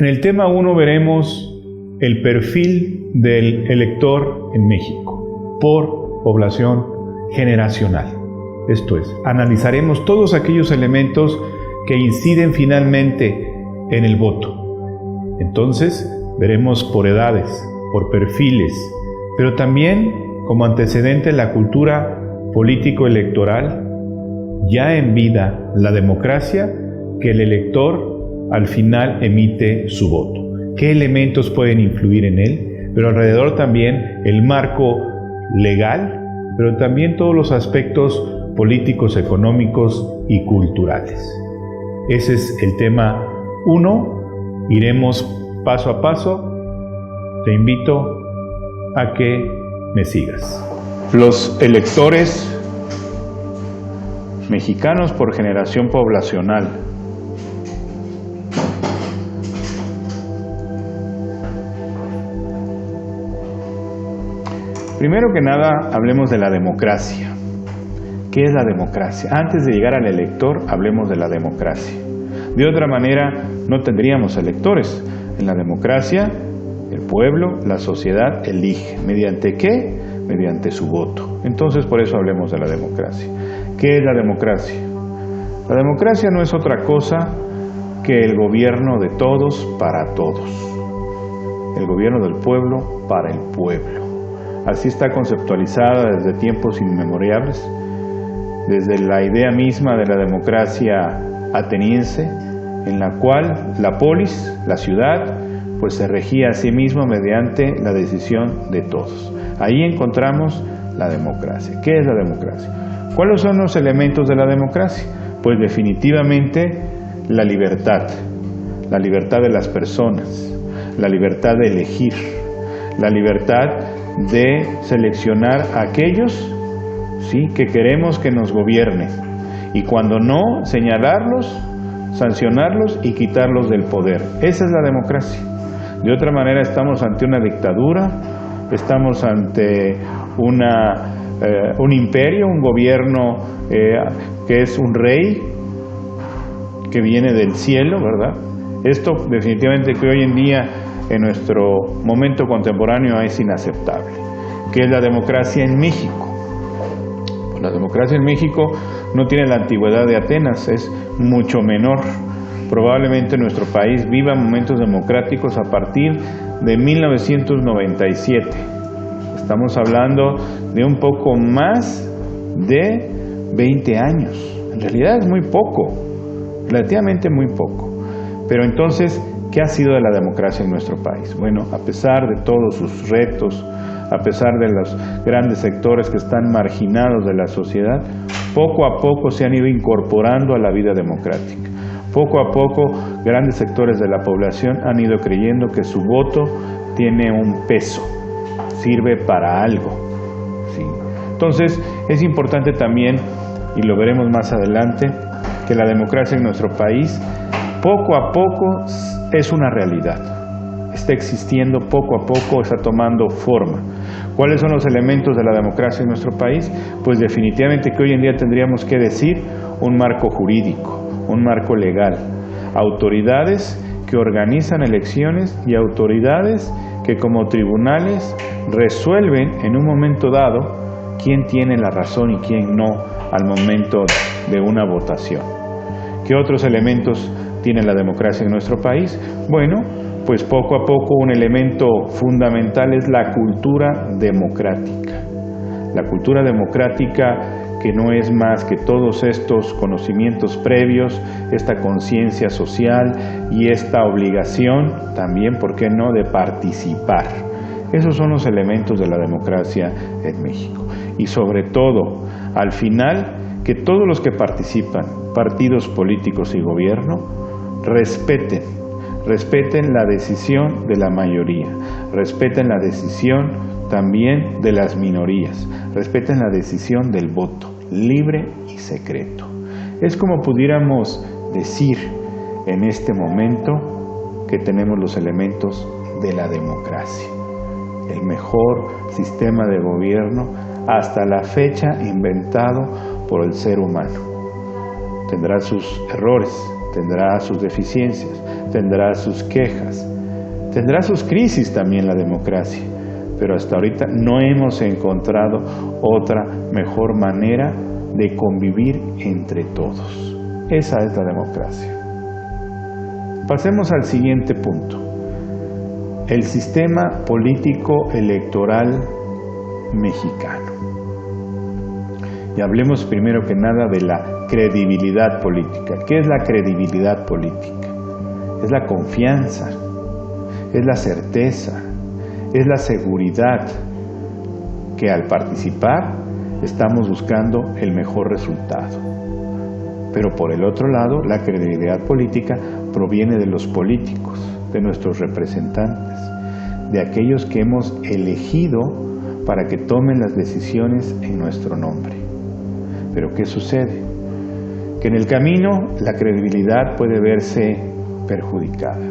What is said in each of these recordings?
En el tema 1 veremos el perfil del elector en México por población generacional. Esto es, analizaremos todos aquellos elementos que inciden finalmente en el voto. Entonces, veremos por edades, por perfiles, pero también como antecedente la cultura político-electoral, ya en vida la democracia, que el elector al final emite su voto. ¿Qué elementos pueden influir en él? Pero alrededor también el marco legal, pero también todos los aspectos políticos, económicos y culturales. Ese es el tema 1. Iremos paso a paso. Te invito a que me sigas. Los electores mexicanos por generación poblacional. Primero que nada, hablemos de la democracia. ¿Qué es la democracia? Antes de llegar al elector, hablemos de la democracia. De otra manera, no tendríamos electores. En la democracia, el pueblo, la sociedad elige. ¿Mediante qué? Mediante su voto. Entonces, por eso hablemos de la democracia. ¿Qué es la democracia? La democracia no es otra cosa que el gobierno de todos para todos. El gobierno del pueblo para el pueblo. Así está conceptualizada desde tiempos inmemoriales, desde la idea misma de la democracia ateniense, en la cual la polis, la ciudad, pues se regía a sí misma mediante la decisión de todos. Ahí encontramos la democracia. ¿Qué es la democracia? ¿Cuáles son los elementos de la democracia? Pues definitivamente la libertad de las personas, la libertad de elegir, la libertad de seleccionar a aquellos, ¿sí?, que queremos que nos gobiernen, y cuando no, señalarlos, sancionarlos y quitarlos del poder. Esa es la democracia. De otra manera, estamos ante una dictadura, estamos ante un imperio, un gobierno que es un rey que viene del cielo, ¿verdad? Esto definitivamente que hoy en día en nuestro momento contemporáneo es inaceptable. ¿Qué es la democracia en México? Pues la democracia en México no tiene la antigüedad de Atenas, es mucho menor. Probablemente nuestro país viva momentos democráticos a partir de 1997. Estamos hablando de un poco más de 20 años. En realidad es muy poco, relativamente muy poco. Pero entonces, ¿qué ha sido de la democracia en nuestro país? Bueno, a pesar de todos sus retos, a pesar de los grandes sectores que están marginados de la sociedad, poco a poco se han ido incorporando a la vida democrática. Poco a poco, grandes sectores de la población han ido creyendo que su voto tiene un peso, sirve para algo, ¿sí? Entonces, es importante también, y lo veremos más adelante, que la democracia en nuestro país poco a poco es una realidad, está existiendo poco a poco, está tomando forma. ¿Cuáles son los elementos de la democracia en nuestro país? Pues definitivamente que hoy en día tendríamos que decir un marco jurídico, un marco legal, autoridades que organizan elecciones y autoridades que como tribunales resuelven en un momento dado quién tiene la razón y quién no al momento de una votación. ¿Qué otros elementos tiene la democracia en nuestro país? Bueno, pues poco a poco un elemento fundamental es la cultura democrática. La cultura democrática que no es más que todos estos conocimientos previos, esta conciencia social y esta obligación también, ¿por qué no?, de participar. Esos son los elementos de la democracia en México. Y sobre todo, al final, que todos los que participan, partidos políticos y gobierno, respeten la decisión de la mayoría, respeten la decisión también de las minorías, respeten la decisión del voto, libre y secreto. Es como pudiéramos decir en este momento que tenemos los elementos de la democracia, el mejor sistema de gobierno hasta la fecha inventado por el ser humano. Tendrá sus errores, tendrá sus deficiencias, tendrá sus quejas, tendrá sus crisis también la democracia, pero hasta ahorita no hemos encontrado otra mejor manera de convivir entre todos. Esa es la democracia. Pasemos al siguiente punto. El sistema político electoral mexicano. Y hablemos primero que nada de la credibilidad política. ¿Qué es la credibilidad política? Es la confianza, es la certeza, es la seguridad que al participar estamos buscando el mejor resultado. Pero por el otro lado, la credibilidad política proviene de los políticos, de nuestros representantes, de aquellos que hemos elegido para que tomen las decisiones en nuestro nombre. Pero ¿qué sucede? Que en el camino la credibilidad puede verse perjudicada.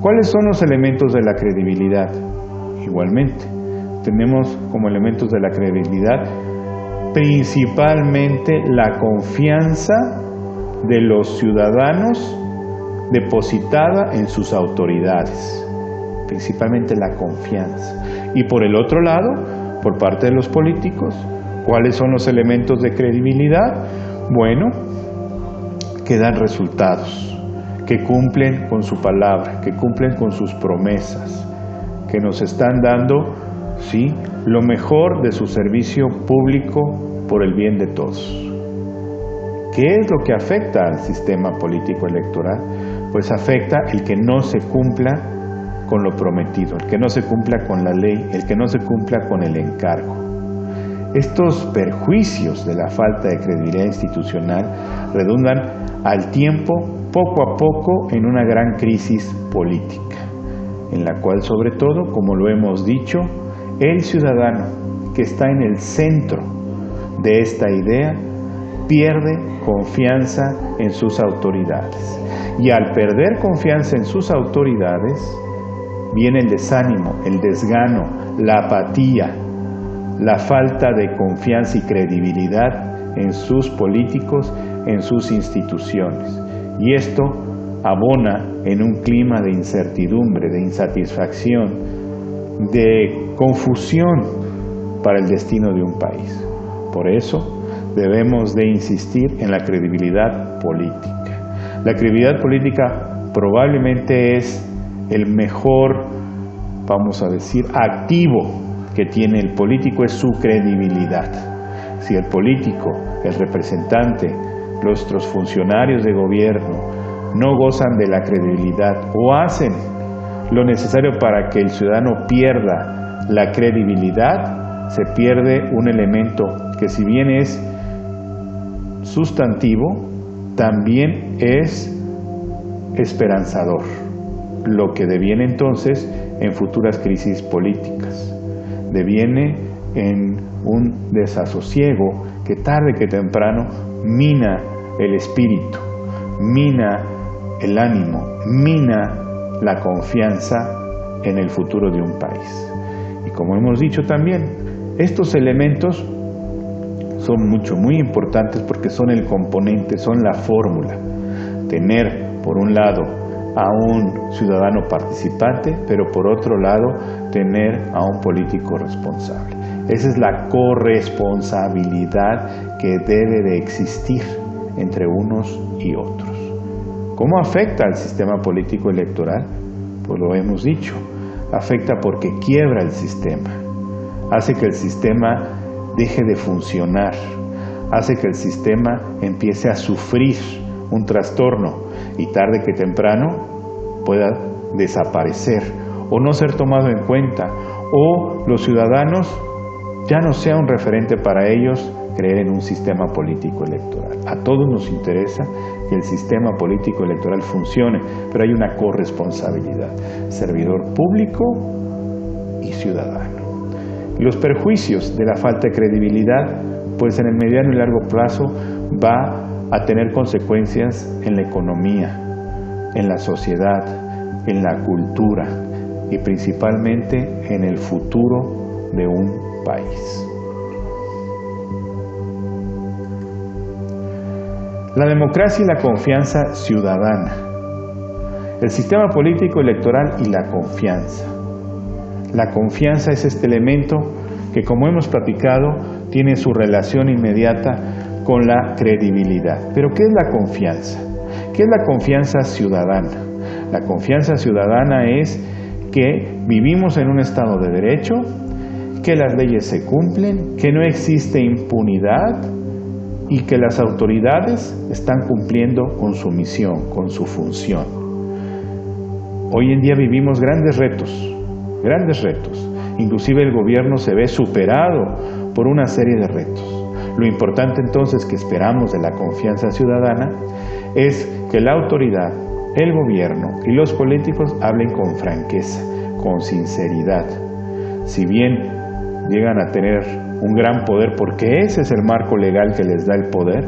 ¿Cuáles son los elementos de la credibilidad? Igualmente, tenemos como elementos de la credibilidad principalmente la confianza de los ciudadanos depositada en sus autoridades, principalmente la confianza. Y por el otro lado, por parte de los políticos, ¿cuáles son los elementos de credibilidad? Bueno, que dan resultados, que cumplen con su palabra, que cumplen con sus promesas, que nos están dando, sí, lo mejor de su servicio público por el bien de todos. ¿Qué es lo que afecta al sistema político electoral? Pues afecta el que no se cumpla con lo prometido, el que no se cumpla con la ley, el que no se cumpla con el encargo. Estos perjuicios de la falta de credibilidad institucional redundan al tiempo, poco a poco, en una gran crisis política, en la cual, sobre todo, como lo hemos dicho, el ciudadano que está en el centro de esta idea pierde confianza en sus autoridades. Y al perder confianza en sus autoridades, viene el desánimo, el desgano, la apatía, la falta de confianza y credibilidad en sus políticos, en sus instituciones. Y esto abona en un clima de incertidumbre, de insatisfacción, de confusión para el destino de un país. Por eso debemos de insistir en la credibilidad política. La credibilidad política probablemente es el mejor, vamos a decir, activo que tiene el político, es su credibilidad. Si el político, el representante, nuestros funcionarios de gobierno no gozan de la credibilidad o hacen lo necesario para que el ciudadano pierda la credibilidad, se pierde un elemento que, si bien es sustantivo, también es esperanzador, lo que deviene entonces en futuras crisis políticas, deviene en un desasosiego que tarde que temprano mina el espíritu, mina el ánimo, mina la confianza en el futuro de un país. Y como hemos dicho también, estos elementos son muy importantes porque son el componente, son la fórmula. Tener, por un lado, a un ciudadano participante, pero por otro lado, tener a un político responsable. Esa es la corresponsabilidad que debe de existir entre unos y otros. ¿Cómo afecta al sistema político electoral? Pues lo hemos dicho, afecta porque quiebra el sistema, hace que el sistema deje de funcionar, hace que el sistema empiece a sufrir un trastorno y tarde que temprano pueda desaparecer o no ser tomado en cuenta, o los ciudadanos ya no sea un referente para ellos creer en un sistema político electoral. A todos nos interesa que el sistema político electoral funcione, pero hay una corresponsabilidad, servidor público y ciudadano. Los perjuicios de la falta de credibilidad, pues en el mediano y largo plazo va a tener consecuencias en la economía, en la sociedad, en la cultura y principalmente en el futuro de un país. La democracia y la confianza ciudadana. El sistema político electoral y la confianza. La confianza es este elemento que, como hemos platicado, tiene su relación inmediata con la credibilidad. Pero ¿qué es la confianza? ¿Qué es la confianza ciudadana? La confianza ciudadana es que vivimos en un Estado de Derecho, que las leyes se cumplen, que no existe impunidad y que las autoridades están cumpliendo con su misión, con su función. Hoy en día vivimos grandes retos, inclusive el gobierno se ve superado por una serie de retos. Lo importante entonces que esperamos de la confianza ciudadana es que la autoridad, el gobierno y los políticos hablen con franqueza, con sinceridad. Si bien llegan a tener un gran poder, porque ese es el marco legal que les da el poder,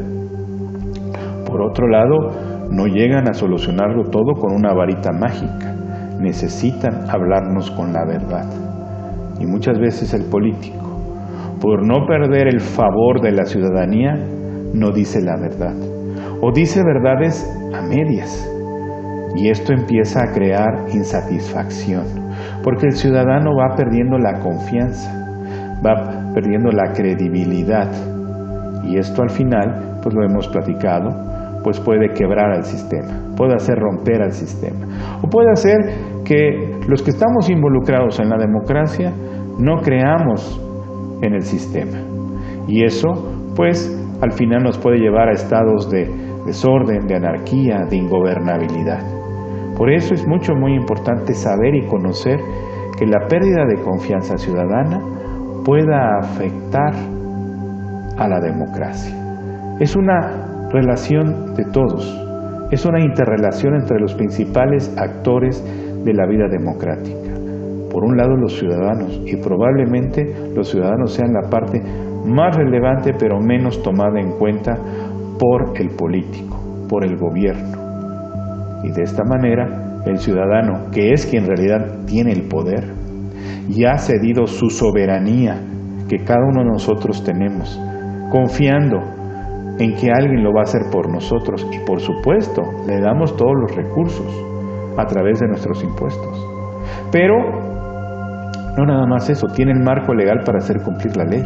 por otro lado, no llegan a solucionarlo todo con una varita mágica. Necesitan hablarnos con la verdad. Y muchas veces el político, por no perder el favor de la ciudadanía, no dice la verdad. O dice verdades a medias. Y esto empieza a crear insatisfacción, porque el ciudadano va perdiendo la confianza, va perdiendo la credibilidad. Y esto al final, pues lo hemos platicado, pues puede quebrar al sistema, puede hacer romper al sistema. O puede hacer que los que estamos involucrados en la democracia no creamos en el sistema. Y eso, pues, al final nos puede llevar a estados de desorden, de anarquía, de ingobernabilidad. Por eso es muy importante saber y conocer que la pérdida de confianza ciudadana pueda afectar a la democracia. Es una relación de todos, es una interrelación entre los principales actores de la vida democrática. Por un lado los ciudadanos, y probablemente los ciudadanos sean la parte más relevante pero menos tomada en cuenta por el político, por el gobierno. Y de esta manera el ciudadano, que es quien en realidad tiene el poder, y ha cedido su soberanía que cada uno de nosotros tenemos, confiando en que alguien lo va a hacer por nosotros, y por supuesto le damos todos los recursos a través de nuestros impuestos. Pero no nada más eso, tiene el marco legal para hacer cumplir la ley,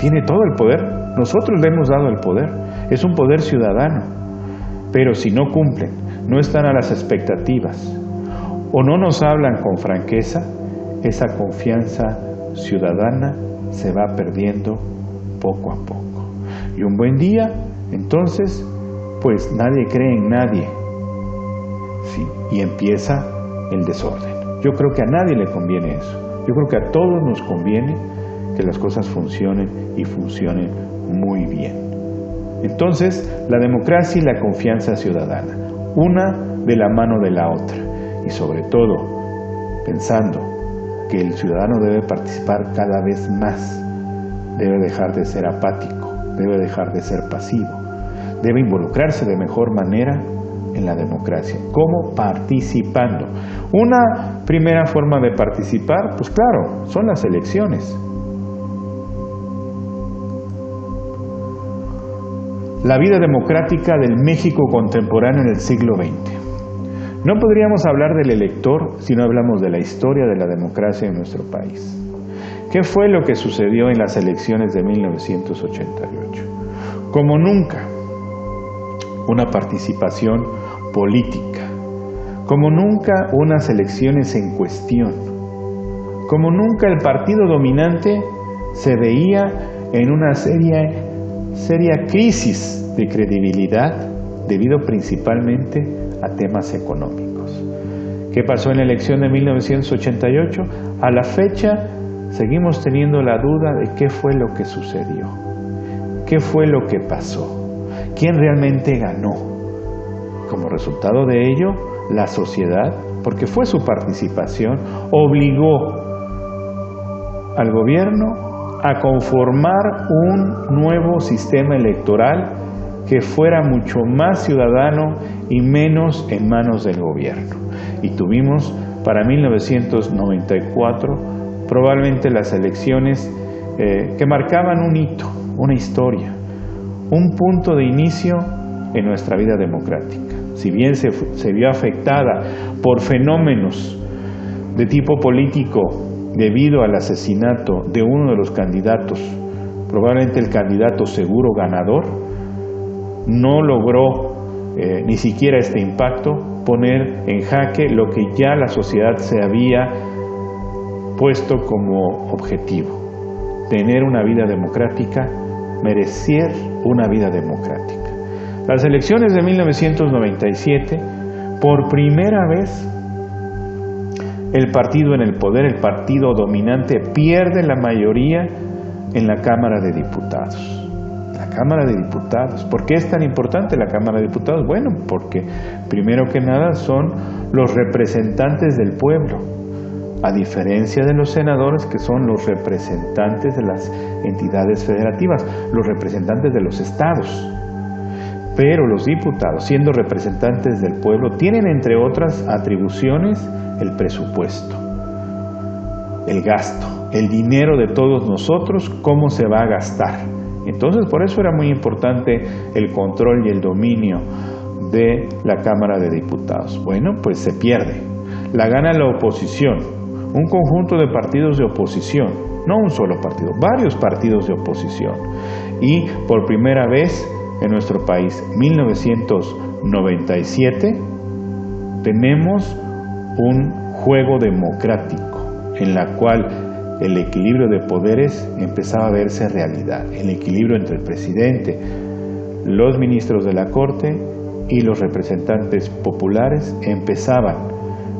tiene todo el poder, nosotros le hemos dado el poder, es un poder ciudadano. Pero si no cumplen, no están a las expectativas o no nos hablan con franqueza, esa confianza ciudadana se va perdiendo poco a poco. Y un buen día, entonces, pues nadie cree en nadie, ¿sí? Y empieza el desorden. Yo creo que a nadie le conviene eso. Yo creo que a todos nos conviene que las cosas funcionen y funcionen muy bien. Entonces, la democracia y la confianza ciudadana, una de la mano de la otra, y sobre todo pensando que el ciudadano debe participar cada vez más, debe dejar de ser apático, debe dejar de ser pasivo, debe involucrarse de mejor manera en la democracia. ¿Cómo? Participando. Una primera forma de participar, pues claro, son las elecciones. La vida democrática del México contemporáneo en el siglo XX. No podríamos hablar del elector si no hablamos de la historia de la democracia en nuestro país. ¿Qué fue lo que sucedió en las elecciones de 1988? Como nunca, una participación política. Como nunca, unas elecciones en cuestión. Como nunca, el partido dominante se veía en una seria crisis de credibilidad debido principalmente a temas económicos. ¿Qué pasó en la elección de 1988? A la fecha seguimos teniendo la duda de qué fue lo que sucedió, qué fue lo que pasó, quién realmente ganó. Como resultado de ello, la sociedad, porque fue su participación, obligó al gobierno a conformar un nuevo sistema electoral que fuera mucho más ciudadano y menos en manos del gobierno. Y tuvimos para 1994 probablemente las elecciones que marcaban un hito, una historia, un punto de inicio en nuestra vida democrática. si bien se vio afectada por fenómenos de tipo político debido al asesinato de uno de los candidatos, probablemente el candidato seguro ganador, no logró ni siquiera este impacto poner en jaque lo que ya la sociedad se había puesto como objetivo: tener una vida democrática, merecer una vida democrática. Las elecciones de 1997, por primera vez, el partido en el poder, el partido dominante, pierde la mayoría en la Cámara de Diputados. La Cámara de Diputados. ¿Por qué es tan importante la Cámara de Diputados? Bueno, porque primero que nada son los representantes del pueblo, a diferencia de los senadores, que son los representantes de las entidades federativas, los representantes de los estados. Pero los diputados, siendo representantes del pueblo, tienen, entre otras atribuciones, el presupuesto, el gasto, el dinero de todos nosotros, cómo se va a gastar. Entonces, por eso era muy importante el control y el dominio de la Cámara de Diputados. Bueno, pues se pierde. La gana la oposición, un conjunto de partidos de oposición, no un solo partido, varios partidos de oposición. Y por primera vez en nuestro país, 1997, tenemos un juego democrático en la cual el equilibrio de poderes empezaba a verse realidad, el equilibrio entre el presidente, los ministros de la Corte y los representantes populares empezaban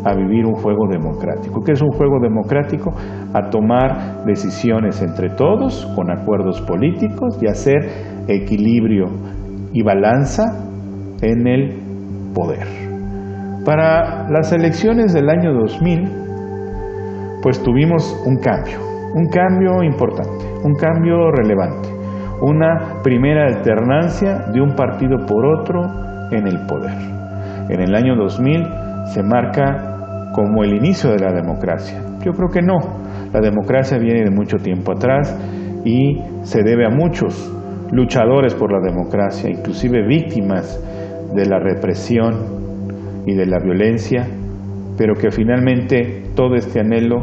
a vivir un juego democrático. ¿Qué es un juego democrático? A tomar decisiones entre todos, con acuerdos políticos, y hacer equilibrio y balanza en el poder. Para las elecciones del año 2000, pues tuvimos un cambio importante, un cambio relevante, una primera alternancia de un partido por otro en el poder. En el año 2000 se marca como el inicio de la democracia. Yo creo que no, la democracia viene de mucho tiempo atrás y se debe a muchos luchadores por la democracia, inclusive víctimas de la represión y de la violencia, pero que finalmente todo este anhelo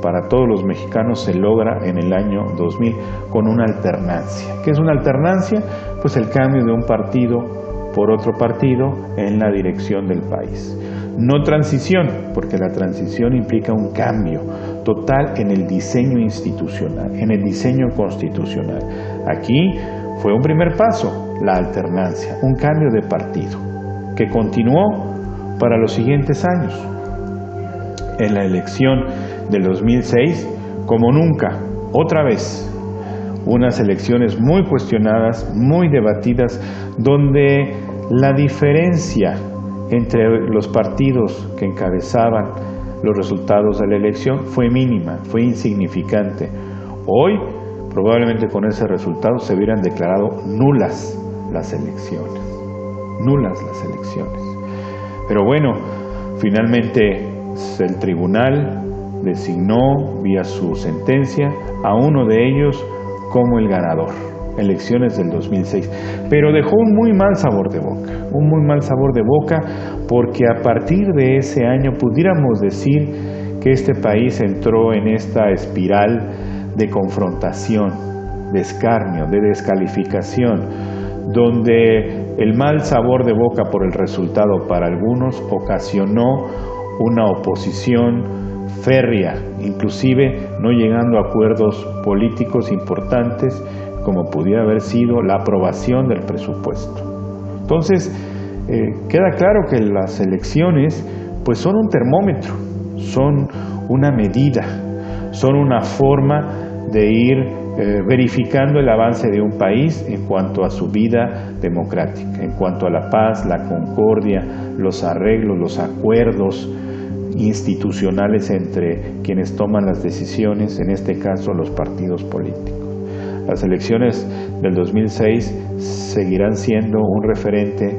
para todos los mexicanos se logra en el año 2000 con una alternancia. ¿Qué es una alternancia? Pues el cambio de un partido por otro partido en la dirección del país. No transición, porque la transición implica un cambio total en el diseño institucional, en el diseño constitucional. Aquí fue un primer paso, la alternancia, un cambio de partido, que continuó para los siguientes años. En la elección del 2006, como nunca, otra vez, unas elecciones muy cuestionadas, muy debatidas, donde la diferencia entre los partidos que encabezaban los resultados de la elección fue mínima, fue insignificante. Hoy, probablemente con ese resultado se hubieran declarado nulas las elecciones. Pero bueno, finalmente el tribunal designó vía su sentencia a uno de ellos como el ganador, elecciones del 2006, pero dejó un muy mal sabor de boca, porque a partir de ese año pudiéramos decir que este país entró en esta espiral de confrontación, de escarnio, de descalificación, donde el mal sabor de boca por el resultado para algunos ocasionó una oposición férrea, inclusive no llegando a acuerdos políticos importantes como pudiera haber sido la aprobación del presupuesto. Entonces, queda claro que las elecciones pues son un termómetro, son una medida, son una forma de ir verificando el avance de un país en cuanto a su vida democrática, en cuanto a la paz, la concordia, los arreglos, los acuerdos institucionales entre quienes toman las decisiones, en este caso los partidos políticos. Las elecciones del 2006 seguirán siendo un referente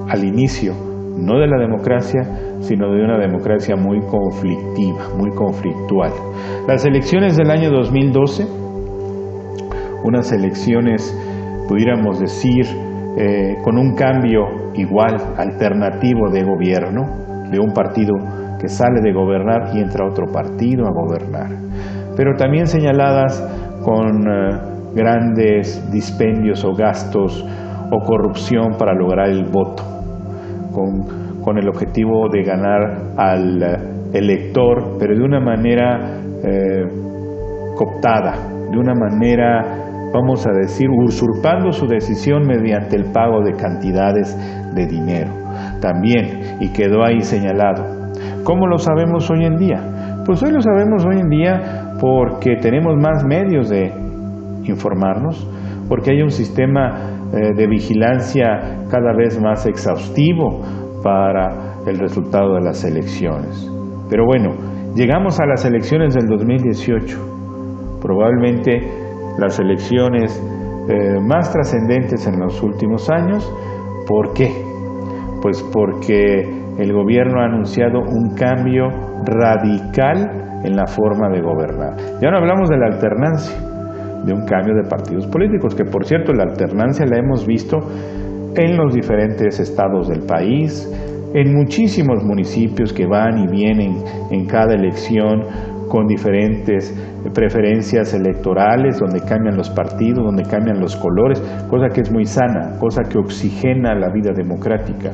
al inicio, no de la democracia, sino de una democracia muy conflictiva, muy conflictual. Las elecciones del año 2012, unas elecciones, pudiéramos decir, con un cambio igual alternativo de gobierno, de un partido que sale de gobernar y entra otro partido a gobernar, pero también señaladas con grandes dispendios o gastos o corrupción para lograr el voto, con el objetivo de ganar al elector, pero de una manera cooptada, de una manera, vamos a decir, usurpando su decisión mediante el pago de cantidades de dinero también, y quedó ahí señalado. ¿Cómo lo sabemos hoy en día? Pues hoy lo sabemos hoy en día porque tenemos más medios de informarnos, porque hay un sistema de vigilancia cada vez más exhaustivo para el resultado de las elecciones. Pero bueno, llegamos a las elecciones del 2018, probablemente las elecciones más trascendentes en los últimos años. ¿Por qué? Pues porque el gobierno ha anunciado un cambio radical en la forma de gobernar. Ya no hablamos de la alternancia, de un cambio de partidos políticos, que por cierto la alternancia la hemos visto en los diferentes estados del país, en muchísimos municipios que van y vienen en cada elección con diferentes preferencias electorales, donde cambian los partidos, donde cambian los colores, cosa que es muy sana, cosa que oxigena la vida democrática,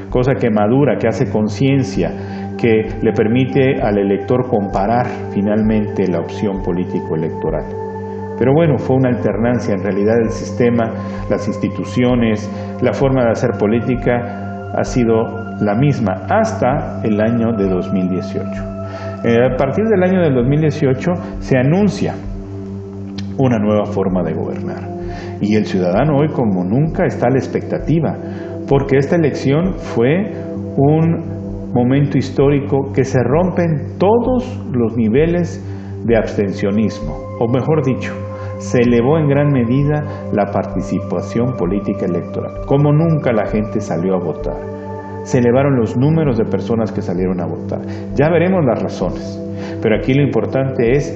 cosa que madura, que hace conciencia, que le permite al elector comparar finalmente la opción político-electoral. Pero bueno, fue una alternancia. En realidad el sistema, las instituciones, la forma de hacer política ha sido la misma hasta el año de 2018. A partir del año del 2018 se anuncia una nueva forma de gobernar. Y el ciudadano hoy como nunca está a la expectativa, porque esta elección fue un momento histórico que se rompen todos los niveles de abstencionismo, o mejor dicho, se elevó en gran medida la participación política electoral. Como nunca la gente salió a votar. Se elevaron los números de personas que salieron a votar. Ya veremos las razones, pero aquí lo importante es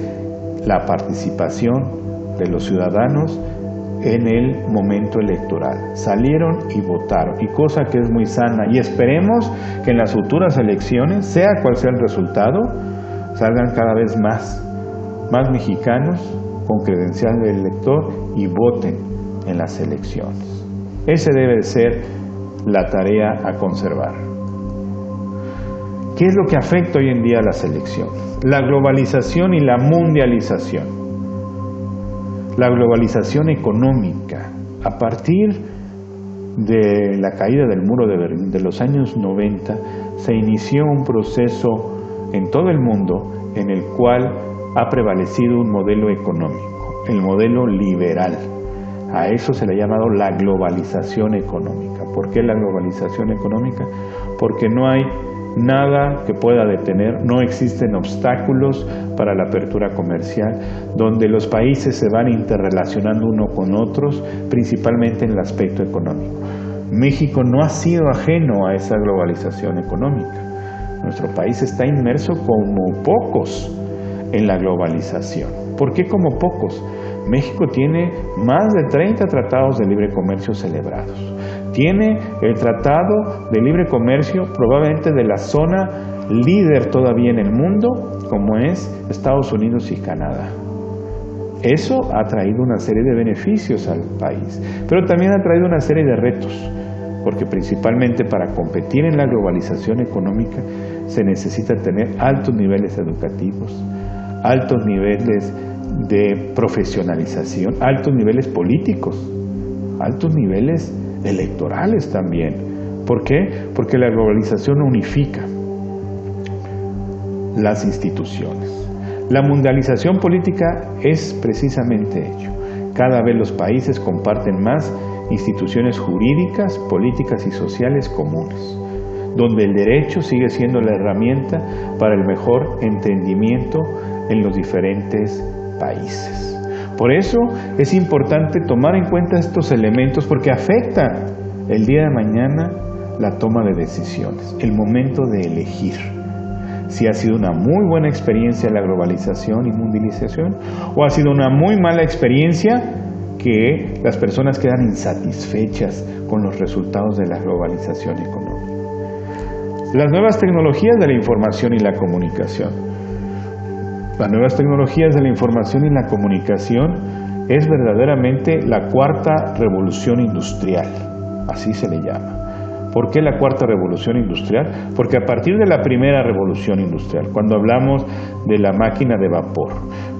la participación de los ciudadanos en el momento electoral. Salieron y votaron, y cosa que es muy sana, y esperemos que en las futuras elecciones, sea cual sea el resultado, salgan cada vez más mexicanos con credencial de elector y voten en las elecciones. Esa debe de ser la tarea a conservar. ¿Qué es lo que afecta hoy en día a las elecciones? La globalización y la mundialización. La globalización económica. A partir de la caída del muro de Berlín de los años 90, se inició un proceso en todo el mundo en el cual ha prevalecido un modelo económico, el modelo liberal. A eso se le ha llamado la globalización económica. ¿Por qué la globalización económica? Porque no hay nada que pueda detener, no existen obstáculos para la apertura comercial, donde los países se van interrelacionando uno con otros, principalmente en el aspecto económico. México no ha sido ajeno a esa globalización económica. Nuestro país está inmerso como pocos en la globalización. ¿Por qué como pocos? México tiene más de 30 tratados de libre comercio celebrados. Tiene el tratado de libre comercio probablemente de la zona líder todavía en el mundo, como es Estados Unidos y Canadá. Eso ha traído una serie de beneficios al país, pero también ha traído una serie de retos, porque principalmente para competir en la globalización económica se necesita tener altos niveles educativos, altos niveles de profesionalización, altos niveles políticos, altos niveles electorales también. ¿Por qué? Porque la globalización unifica las instituciones. La mundialización política es precisamente ello. Cada vez los países comparten más instituciones jurídicas, políticas y sociales comunes, donde el derecho sigue siendo la herramienta para el mejor entendimiento en los diferentes países. Por eso es importante tomar en cuenta estos elementos, porque afectan el día de mañana la toma de decisiones, el momento de elegir si ha sido una muy buena experiencia la globalización y mundialización, o ha sido una muy mala experiencia que las personas quedan insatisfechas con los resultados de la globalización económica. Las nuevas tecnologías de la información y la comunicación. Las nuevas tecnologías de la información y la comunicación es verdaderamente la cuarta revolución industrial, así se le llama. ¿Por qué la cuarta revolución industrial? Porque a partir de la primera revolución industrial, cuando hablamos de la máquina de vapor,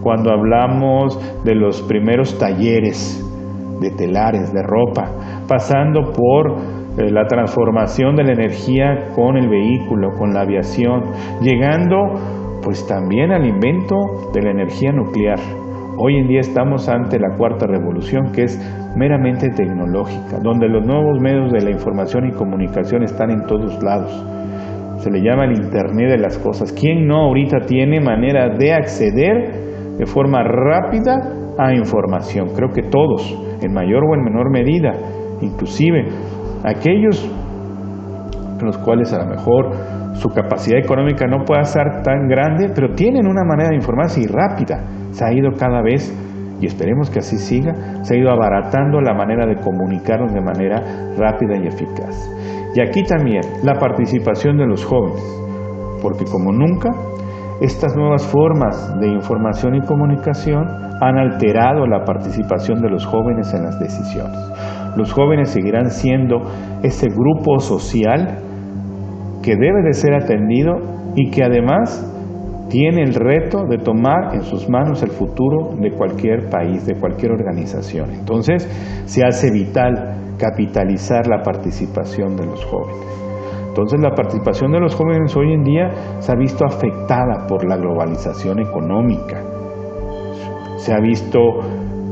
cuando hablamos de los primeros talleres de telares, de ropa, pasando por la transformación de la energía con el vehículo, con la aviación, llegando pues también al invento de la energía nuclear. Hoy en día estamos ante la cuarta revolución, que es meramente tecnológica, donde los nuevos medios de la información y comunicación están en todos lados. Se le llama el Internet de las cosas. ¿Quién no ahorita tiene manera de acceder de forma rápida a información? Creo que todos, en mayor o en menor medida, inclusive aquellos en los cuales a lo mejor su capacidad económica no pueda ser tan grande, pero tienen una manera de informarse y rápida. Se ha ido cada vez, y esperemos que así siga, se ha ido abaratando la manera de comunicarnos de manera rápida y eficaz. Y aquí también la participación de los jóvenes, porque como nunca, estas nuevas formas de información y comunicación han alterado la participación de los jóvenes en las decisiones. Los jóvenes seguirán siendo ese grupo social que debe de ser atendido y que además tiene el reto de tomar en sus manos el futuro de cualquier país, de cualquier organización. Entonces, se hace vital capitalizar la participación de los jóvenes. Entonces, la participación de los jóvenes hoy en día se ha visto afectada por la globalización económica, se ha visto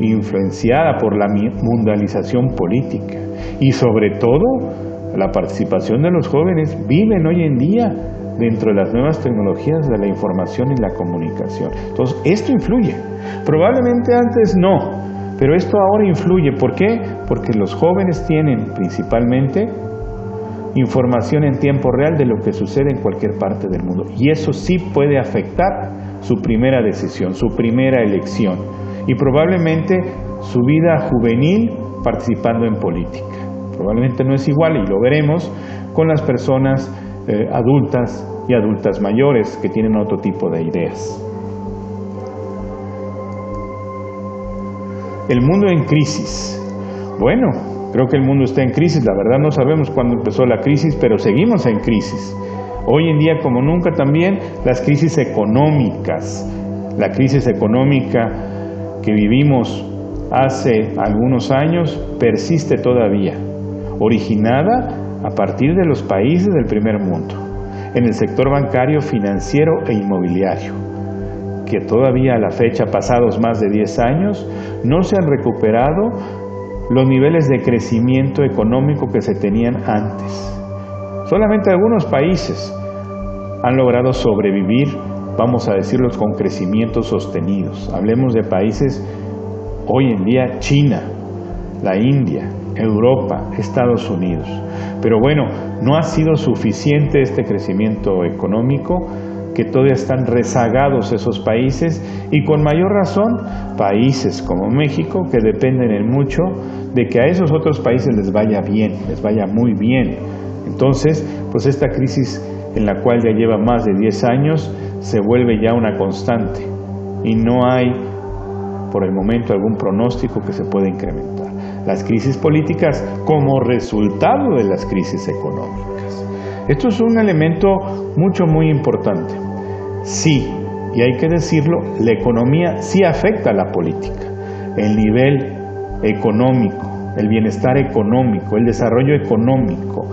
influenciada por la mundialización política y sobre todo la participación de los jóvenes viven hoy en día dentro de las nuevas tecnologías de la información y la comunicación. Entonces, esto influye. Probablemente antes no, pero esto ahora influye. ¿Por qué? Porque los jóvenes tienen principalmente información en tiempo real de lo que sucede en cualquier parte del mundo. Y eso sí puede afectar su primera decisión, su primera elección. Y probablemente su vida juvenil participando en política. Probablemente no es igual, y lo veremos con las personas adultas y adultas mayores que tienen otro tipo de ideas. El mundo en crisis. Bueno, creo que el mundo está en crisis. La verdad no sabemos cuándo empezó la crisis, pero seguimos en crisis. Hoy en día, como nunca, también las crisis económicas. La crisis económica que vivimos hace algunos años persiste todavía, originada a partir de los países del primer mundo, en el sector bancario, financiero e inmobiliario, que todavía a la fecha, pasados más de 10 años, no se han recuperado los niveles de crecimiento económico que se tenían antes. Solamente algunos países han logrado sobrevivir, vamos a decirlos, con crecimientos sostenidos. Hablemos de países hoy en día: China, la India, Europa, Estados Unidos. Pero bueno, no ha sido suficiente este crecimiento económico, que todavía están rezagados esos países, y con mayor razón países como México, que dependen en mucho de que a esos otros países les vaya bien, les vaya muy bien. Entonces, pues esta crisis, en la cual ya lleva más de 10 años, se vuelve ya una constante y no hay por el momento algún pronóstico que se pueda incrementar. Las crisis políticas como resultado de las crisis económicas. Esto es un elemento muy importante. Sí, y hay que decirlo, la economía sí afecta a la política. El nivel económico, el bienestar económico, el desarrollo económico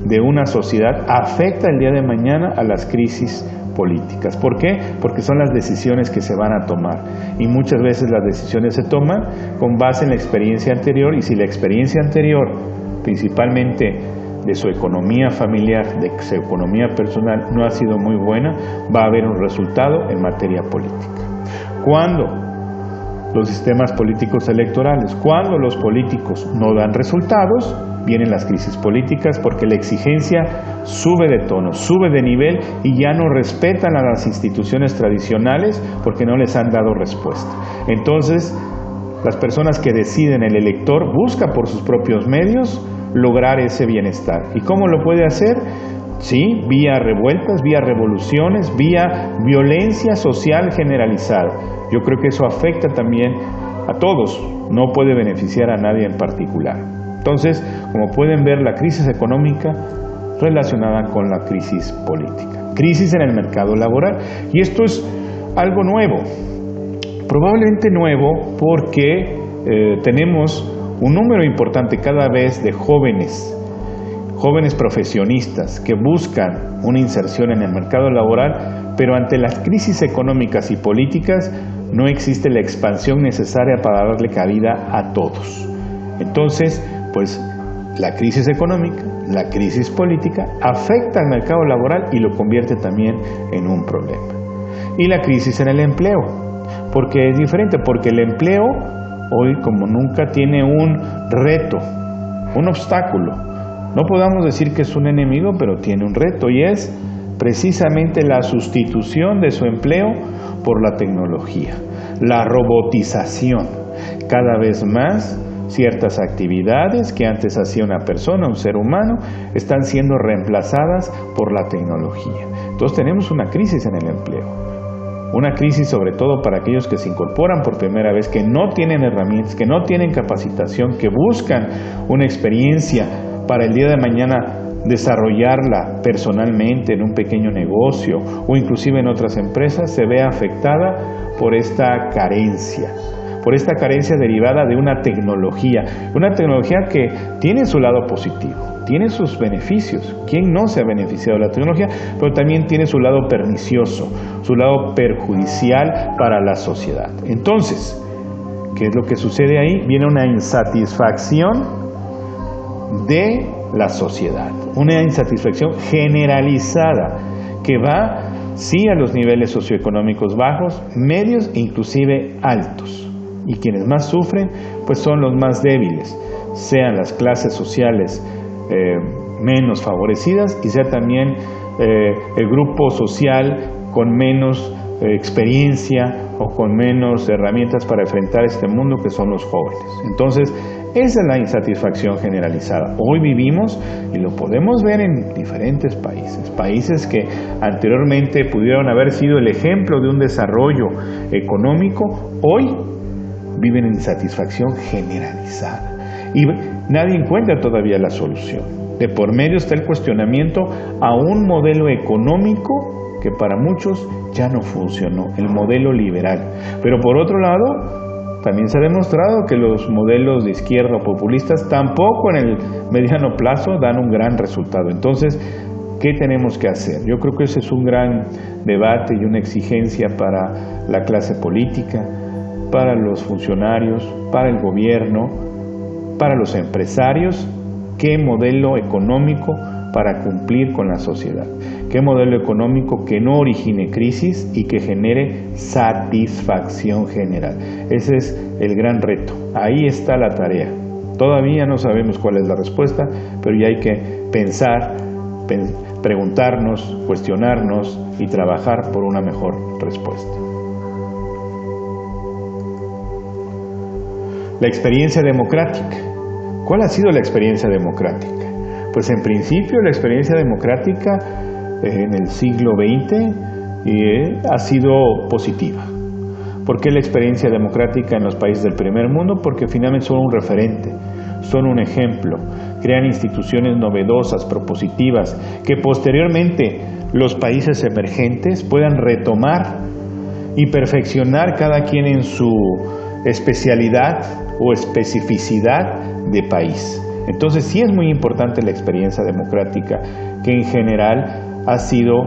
de una sociedad afecta el día de mañana a las crisis políticas. ¿Por qué? Porque son las decisiones que se van a tomar, y muchas veces las decisiones se toman con base en la experiencia anterior, y si la experiencia anterior, principalmente de su economía familiar, de su economía personal, no ha sido muy buena, va a haber un resultado en materia política. Cuando los sistemas políticos electorales, cuando los políticos no dan resultados, vienen las crisis políticas, porque la exigencia sube de tono, sube de nivel, y ya no respetan a las instituciones tradicionales porque no les han dado respuesta. Entonces, las personas que deciden, el elector, busca por sus propios medios lograr ese bienestar. ¿Y cómo lo puede hacer? Sí, vía revueltas, vía revoluciones, vía violencia social generalizada. Yo creo que eso afecta también a todos, no puede beneficiar a nadie en particular. Entonces, como pueden ver, la crisis económica relacionada con la crisis política. Crisis en el mercado laboral. Y esto es algo nuevo, probablemente nuevo porque tenemos un número importante cada vez de jóvenes profesionistas que buscan una inserción en el mercado laboral, pero ante las crisis económicas y políticas no existe la expansión necesaria para darle cabida a todos. Entonces, pues la crisis económica, la crisis política afecta al mercado laboral y lo convierte también en un problema. Y la crisis en el empleo, porque es diferente, porque el empleo hoy como nunca tiene un reto, un obstáculo. No podamos decir que es un enemigo, pero tiene un reto y es precisamente la sustitución de su empleo por la tecnología, la robotización. Cada vez más ciertas actividades que antes hacía una persona, un ser humano, están siendo reemplazadas por la tecnología. Entonces tenemos una crisis en el empleo. Una crisis sobre todo para aquellos que se incorporan por primera vez, que no tienen herramientas, que no tienen capacitación, que buscan una experiencia para el día de mañana desarrollarla personalmente en un pequeño negocio o inclusive en otras empresas, se ve afectada por esta carencia derivada de una tecnología que tiene su lado positivo, tiene sus beneficios. ¿Quién no se ha beneficiado de la tecnología? Pero también tiene su lado pernicioso, su lado perjudicial para la sociedad. Entonces, ¿qué es lo que sucede ahí? Viene una insatisfacción de la sociedad, una insatisfacción generalizada que va, sí, a los niveles socioeconómicos bajos, medios e inclusive altos. Y quienes más sufren, pues son los más débiles, sean las clases sociales menos favorecidas y sea también el grupo social con menos experiencia o con menos herramientas para enfrentar este mundo, que son los jóvenes. Entonces, esa es la insatisfacción generalizada. Hoy vivimos, y lo podemos ver en diferentes países que anteriormente pudieron haber sido el ejemplo de un desarrollo económico, hoy viven en insatisfacción generalizada. Y nadie encuentra todavía la solución. De por medio está el cuestionamiento a un modelo económico que para muchos ya no funcionó, el modelo liberal. Pero por otro lado, también se ha demostrado que los modelos de izquierda o populistas tampoco en el mediano plazo dan un gran resultado. Entonces, ¿qué tenemos que hacer? Yo creo que ese es un gran debate y una exigencia para la clase política, para los funcionarios, para el gobierno, para los empresarios. ¿Qué modelo económico para cumplir con la sociedad? ¿Qué modelo económico que no origine crisis y que genere satisfacción general? Ese es el gran reto. Ahí está la tarea. Todavía no sabemos cuál es la respuesta, pero ya hay que pensar, preguntarnos, cuestionarnos y trabajar por una mejor respuesta. La experiencia democrática. ¿Cuál ha sido la experiencia democrática? Pues en principio la experiencia democrática en el siglo XX ha sido positiva. ¿Por qué la experiencia democrática en los países del primer mundo? Porque finalmente son un referente, son un ejemplo, crean instituciones novedosas, propositivas, que posteriormente los países emergentes puedan retomar y perfeccionar cada quien en su especialidad o especificidad de país. Entonces sí es muy importante la experiencia democrática, que en general ha sido,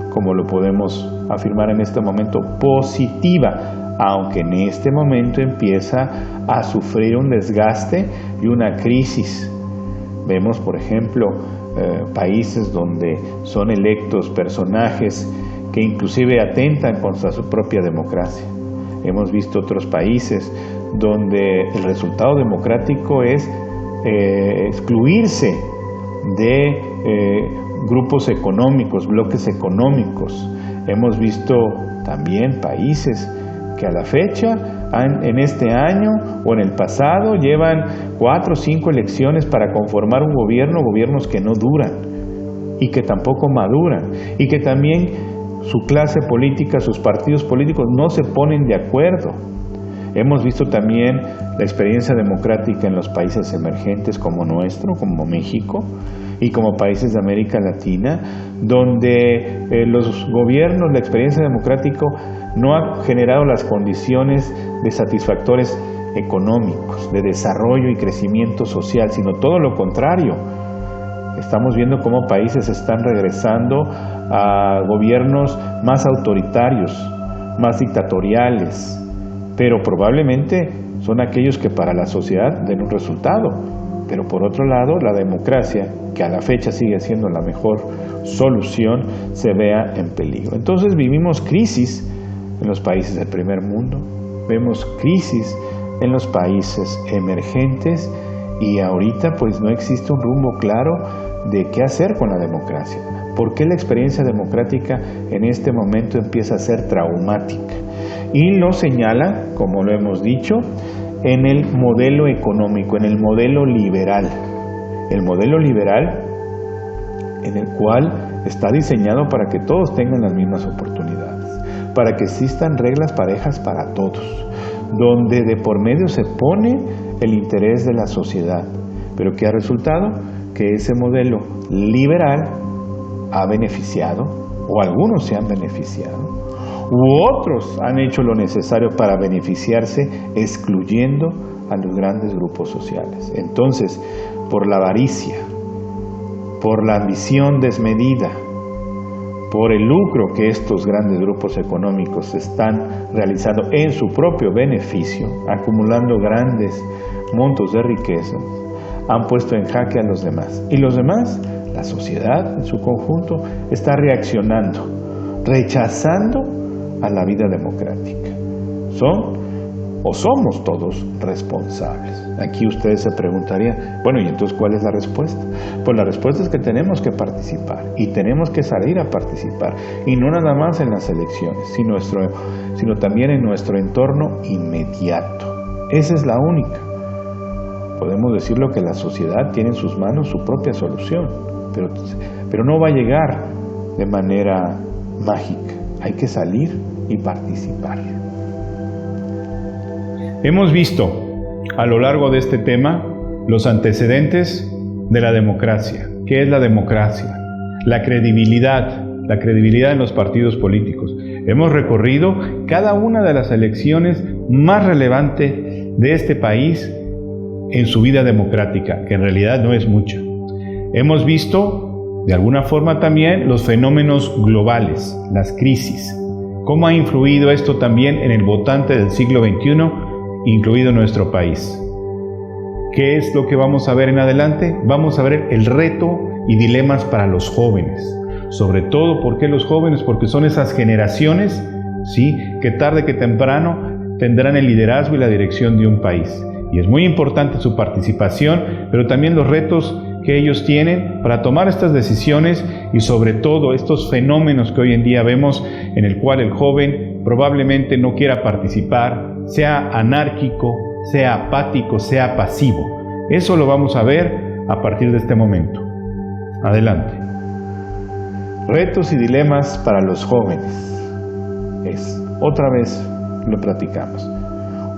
como lo podemos afirmar en este momento, positiva, aunque en este momento empieza a sufrir un desgaste y una crisis. Vemos, por ejemplo, países donde son electos personajes que inclusive atentan contra su propia democracia. Hemos visto otros países donde el resultado democrático es excluirse de grupos económicos, bloques económicos. Hemos visto también países que a la fecha en este año o en el pasado llevan 4 o 5 elecciones para conformar un gobierno, gobiernos que no duran y que tampoco maduran y que también su clase política, sus partidos políticos no se ponen de acuerdo. Hemos visto también la experiencia democrática en los países emergentes como nuestro, como México, y como países de América Latina, donde los gobiernos, la experiencia democrática no ha generado las condiciones de satisfactores económicos, de desarrollo y crecimiento social, sino todo lo contrario. Estamos viendo cómo países están regresando a gobiernos más autoritarios, más dictatoriales, pero probablemente son aquellos que para la sociedad den un resultado. Pero por otro lado, la democracia, que a la fecha sigue siendo la mejor solución, se vea en peligro. Entonces vivimos crisis en los países del primer mundo, vemos crisis en los países emergentes y ahorita pues no existe un rumbo claro de qué hacer con la democracia. ¿Por qué la experiencia democrática en este momento empieza a ser traumática? Y lo señala, como lo hemos dicho, en el modelo económico, en el modelo liberal. El modelo liberal en el cual está diseñado para que todos tengan las mismas oportunidades, para que existan reglas parejas para todos, donde de por medio se pone el interés de la sociedad, pero que ha resultado que ese modelo liberal ha beneficiado, o algunos se han beneficiado, u otros han hecho lo necesario para beneficiarse, excluyendo a los grandes grupos sociales. Entonces, por la avaricia, por la ambición desmedida, por el lucro que estos grandes grupos económicos están realizando en su propio beneficio, acumulando grandes montos de riqueza, han puesto en jaque a los demás. Y los demás, la sociedad en su conjunto, está reaccionando, rechazando a la vida democrática. Son o somos todos responsables. Aquí ustedes se preguntarían, bueno, ¿y entonces cuál es la respuesta? Pues la respuesta es que tenemos que participar y tenemos que salir a participar, y no nada más en las elecciones, sino también en nuestro entorno inmediato. Esa es la única. Podemos decirlo que la sociedad tiene en sus manos su propia solución, pero no va a llegar de manera mágica. Hay que salir y participar. Hemos visto a lo largo de este tema los antecedentes de la democracia. ¿Qué es la democracia? La credibilidad en los partidos políticos. Hemos recorrido cada una de las elecciones más relevantes de este país en su vida democrática, que en realidad no es mucha. Hemos visto, de alguna forma también, los fenómenos globales, las crisis. ¿Cómo ha influido esto también en el votante del siglo XXI, incluido nuestro país? ¿Qué es lo que vamos a ver en adelante? Vamos a ver el reto y dilemas para los jóvenes. Sobre todo, ¿por qué los jóvenes? Porque son esas generaciones, ¿sí?, que tarde que temprano tendrán el liderazgo y la dirección de un país. Y es muy importante su participación, pero también los retos que ellos tienen para tomar estas decisiones y sobre todo estos fenómenos que hoy en día vemos, en el cual el joven probablemente no quiera participar, sea anárquico, sea apático, sea pasivo. Eso lo vamos a ver a partir de este momento. Adelante. Retos y dilemas para los jóvenes. Otra vez lo platicamos.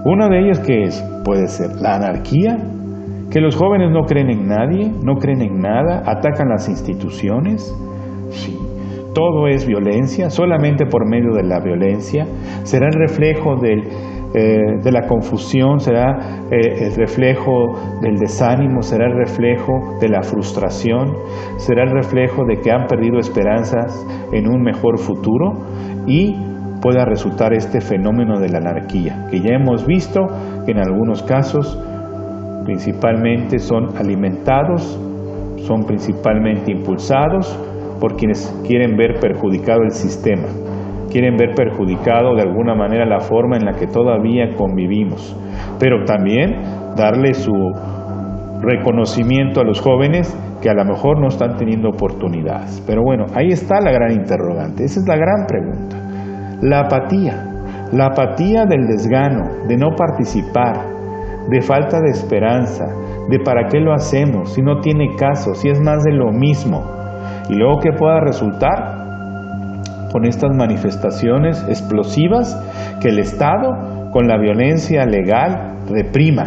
Uno de ellos que puede ser la anarquía, que los jóvenes no creen en nadie, no creen en nada, atacan las instituciones. Sí, todo es violencia, solamente por medio de la violencia. Será el reflejo de la confusión, será el reflejo del desánimo, será el reflejo de la frustración, será el reflejo de que han perdido esperanzas en un mejor futuro, y pueda resultar este fenómeno de la anarquía, que ya hemos visto que en algunos casos principalmente son alimentados, son principalmente impulsados por quienes quieren ver perjudicado el sistema, quieren ver perjudicado de alguna manera la forma en la que todavía convivimos, pero también darle su reconocimiento a los jóvenes que a lo mejor no están teniendo oportunidades. Pero bueno, ahí está la gran interrogante, esa es la gran pregunta. La apatía. La apatía del desgano, de no participar, de falta de esperanza, de para qué lo hacemos, si no tiene caso, si es más de lo mismo. Y luego, ¿qué pueda resultar? Con estas manifestaciones explosivas, que el Estado con la violencia legal reprima,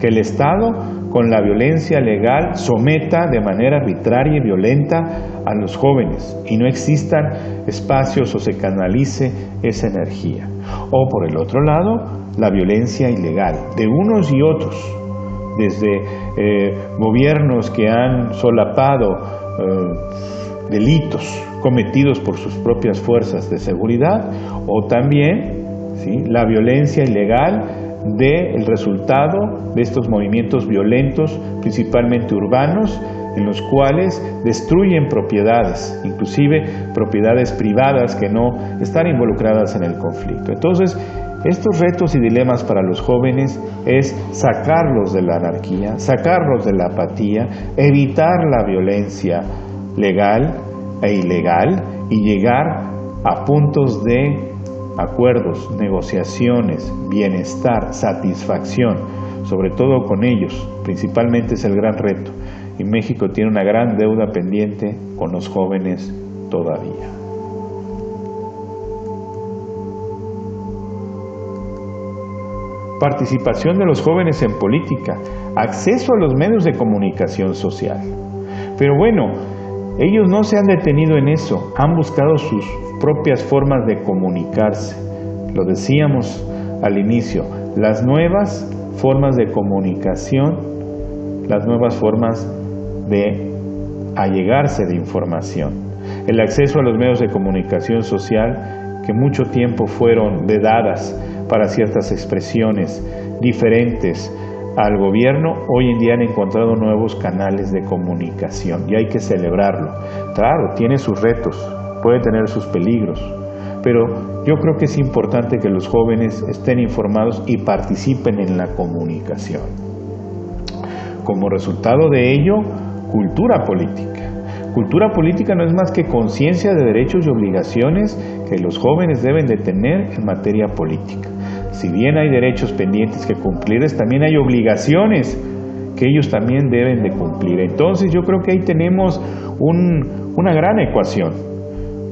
que el Estado con la violencia legal someta de manera arbitraria y violenta a los jóvenes y no existan espacios o se canalice esa energía. O por el otro lado, la violencia ilegal de unos y otros, desde gobiernos que han solapado delitos cometidos por sus propias fuerzas de seguridad, o también, ¿sí?, la violencia ilegal del resultado de estos movimientos violentos, principalmente urbanos, en los cuales destruyen propiedades, inclusive propiedades privadas que no están involucradas en el conflicto. Entonces, estos retos y dilemas para los jóvenes es sacarlos de la anarquía, sacarlos de la apatía, evitar la violencia legal e ilegal y llegar a puntos de acuerdos, negociaciones, bienestar, satisfacción, sobre todo con ellos, principalmente es el gran reto. Y México tiene una gran deuda pendiente con los jóvenes todavía. Participación de los jóvenes en política, acceso a los medios de comunicación social. Pero bueno, ellos no se han detenido en eso, han buscado sus propias formas de comunicarse. Lo decíamos al inicio, las nuevas formas de comunicación, las nuevas formas de allegarse de información. El acceso a los medios de comunicación social que mucho tiempo fueron vedadas para ciertas expresiones diferentes al gobierno, hoy en día han encontrado nuevos canales de comunicación y hay que celebrarlo. Claro, tiene sus retos, puede tener sus peligros, pero yo creo que es importante que los jóvenes estén informados y participen en la comunicación. Como resultado de ello, cultura política. Cultura política no es más que conciencia de derechos y obligaciones que los jóvenes deben de tener en materia política. Si bien hay derechos pendientes que cumplir, también hay obligaciones que ellos también deben de cumplir. Entonces yo creo que ahí tenemos una gran ecuación,